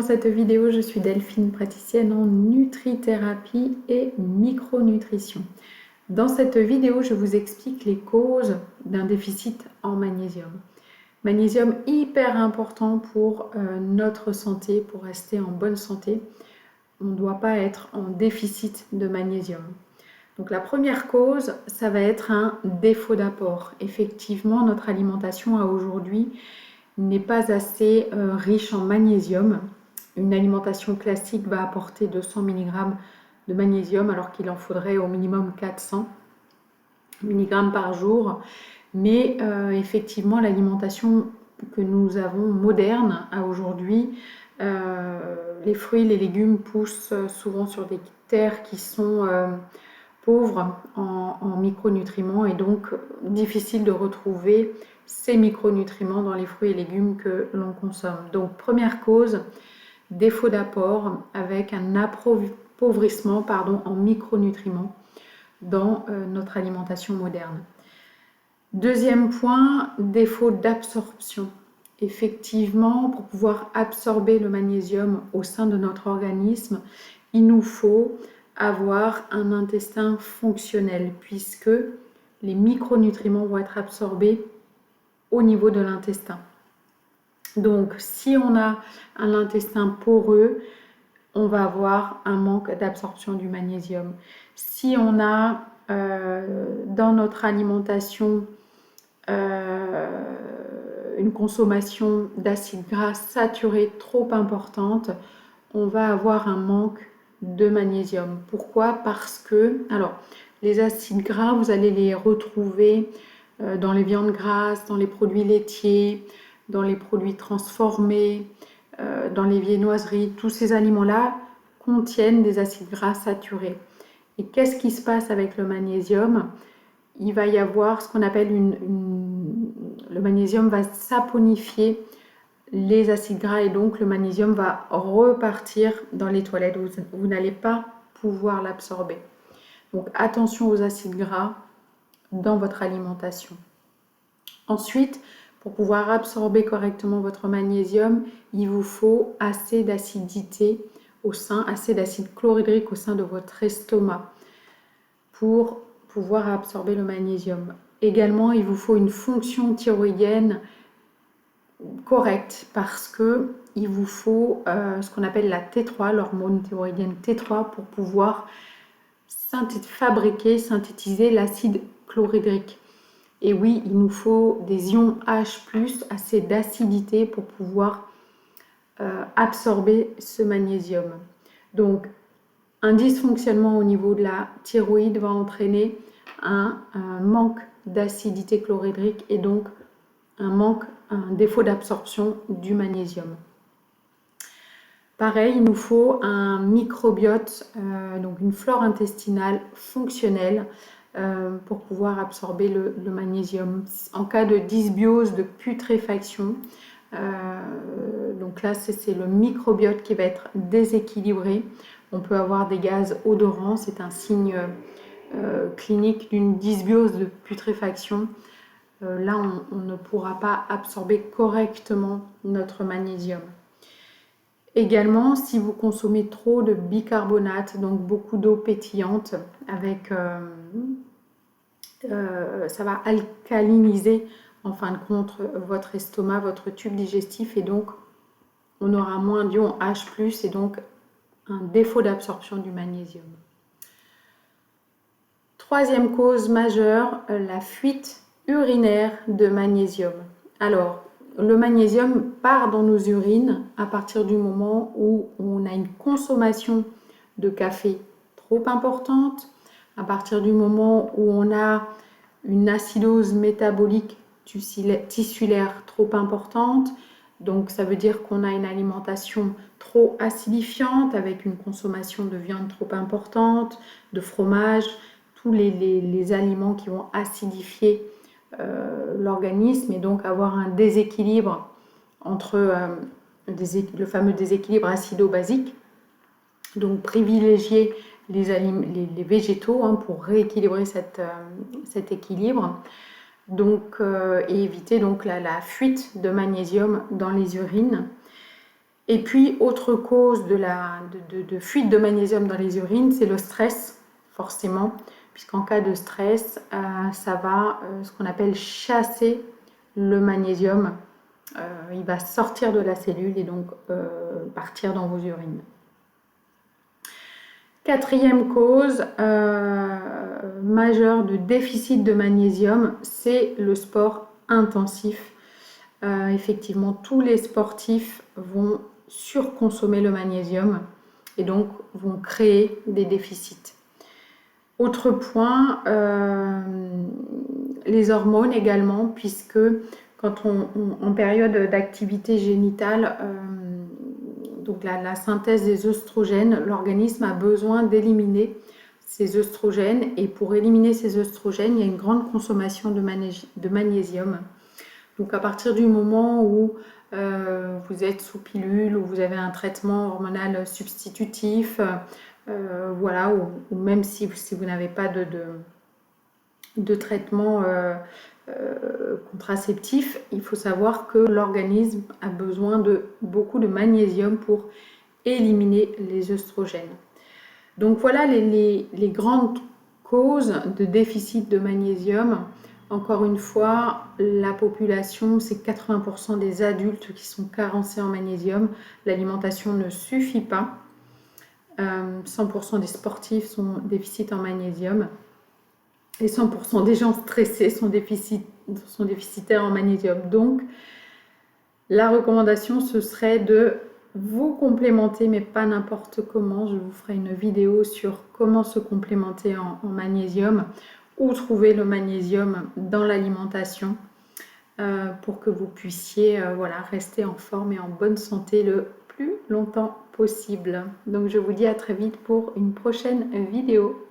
dans cette vidéo, je suis Delphine, praticienne en nutrithérapie et micronutrition. Dans cette vidéo, je vous explique les causes d'un déficit en magnésium. Magnésium hyper important pour notre santé, pour rester en bonne santé. On ne doit pas être en déficit de magnésium. Donc la première cause, ça va être un défaut d'apport. Effectivement, notre alimentation à aujourd'hui n'est pas assez riche en magnésium. Une alimentation classique va apporter 200 mg de magnésium alors qu'il en faudrait au minimum 400 mg par jour. Mais effectivement, l'alimentation que nous avons moderne à aujourd'hui, les fruits, les légumes poussent souvent sur des terres qui sont pauvres en micronutriments et donc difficile de retrouver ces micronutriments dans les fruits et légumes que l'on consomme. Donc première cause, défaut d'apport avec un appauvrissement en micronutriments dans notre alimentation moderne. Deuxième point, défaut d'absorption. Effectivement, pour pouvoir absorber le magnésium au sein de notre organisme, il nous faut avoir un intestin fonctionnel puisque les micronutriments vont être absorbés au niveau de l'intestin. Donc, si on a un intestin poreux, on va avoir un manque d'absorption du magnésium. Si on a dans notre alimentation une consommation d'acides gras saturés trop importante, on va avoir un manque de magnésium. Pourquoi? Parce que, alors, les acides gras, vous allez les retrouver dans les viandes grasses, dans les produits laitiers, dans les produits transformés, dans les viennoiseries. Tous ces aliments-là contiennent des acides gras saturés. Et qu'est-ce qui se passe avec le magnésium? Il va y avoir ce qu'on appelle le magnésium va saponifier les acides gras et donc le magnésium va repartir dans les toilettes. Vous n'allez pas pouvoir l'absorber. Donc attention aux acides gras dans votre alimentation. Ensuite, pour pouvoir absorber correctement votre magnésium, il vous faut assez d'acidité au sein, assez d'acide chlorhydrique au sein de votre estomac pour pouvoir absorber le magnésium. Également, il vous faut une fonction thyroïdienne correcte parce que il vous faut ce qu'on appelle la T3, l'hormone thyroïdienne T3 pour pouvoir synthétiser l'acide chlorhydrique. Et oui, il nous faut des ions H+, assez d'acidité pour pouvoir absorber ce magnésium. Donc, un dysfonctionnement au niveau de la thyroïde va entraîner un manque d'acidité chlorhydrique et donc un défaut d'absorption du magnésium. Pareil, il nous faut un microbiote, donc une flore intestinale fonctionnelle pour pouvoir absorber le magnésium. En cas de dysbiose, de putréfaction, donc là c'est le microbiote qui va être déséquilibré. On peut avoir des gaz odorants, c'est un signe clinique d'une dysbiose de putréfaction. Là, on ne pourra pas absorber correctement notre magnésium. Également, si vous consommez trop de bicarbonate, donc beaucoup d'eau pétillante, ça va alcaliniser en fin de compte votre estomac, votre tube digestif et donc on aura moins d'ions H+, et donc un défaut d'absorption du magnésium. Troisième cause majeure, la fuite urinaire de magnésium. Alors, le magnésium part dans nos urines à partir du moment où on a une consommation de café trop importante, à partir du moment où on a une acidose métabolique tissulaire trop importante. Donc ça veut dire qu'on a une alimentation trop acidifiante avec une consommation de viande trop importante, de fromage, tous les aliments qui vont acidifier l'organisme et donc avoir un déséquilibre entre le fameux déséquilibre acido-basique. Donc privilégier les végétaux pour rééquilibrer cet équilibre. Donc, et éviter donc la fuite de magnésium dans les urines. Et puis, autre cause de fuite de magnésium dans les urines, c'est le stress, forcément, puisqu'en cas de stress, ça va, ce qu'on appelle chasser le magnésium. Il va sortir de la cellule et donc partir dans vos urines. Quatrième cause majeure de déficit de magnésium, c'est le sport intensif. Effectivement, tous les sportifs vont surconsommer le magnésium et donc vont créer des déficits. Autre point, les hormones également, puisque quand en période d'activité génitale, donc la synthèse des œstrogènes, l'organisme a besoin d'éliminer ces œstrogènes, et pour éliminer ces œstrogènes, il y a une grande consommation de magnésium. Donc à partir du moment où vous êtes sous pilule, ou vous avez un traitement hormonal substitutif, voilà, ou même si vous n'avez pas de traitement contraceptif, il faut savoir que l'organisme a besoin de beaucoup de magnésium pour éliminer les œstrogènes. Donc voilà les grandes causes de déficit de magnésium. Encore une fois, la population, c'est 80% des adultes qui sont carencés en magnésium. L'alimentation ne suffit pas. 100% des sportifs sont déficitaires en magnésium. Et 100% des gens stressés sont déficitaires en magnésium. Donc, la recommandation, ce serait de vous complémenter, mais pas n'importe comment. Je vous ferai une vidéo sur comment se complémenter en magnésium, ou trouver le magnésium dans l'alimentation pour que vous puissiez voilà, rester en forme et en bonne santé le plus longtemps possible. Donc je vous dis à très vite pour une prochaine vidéo.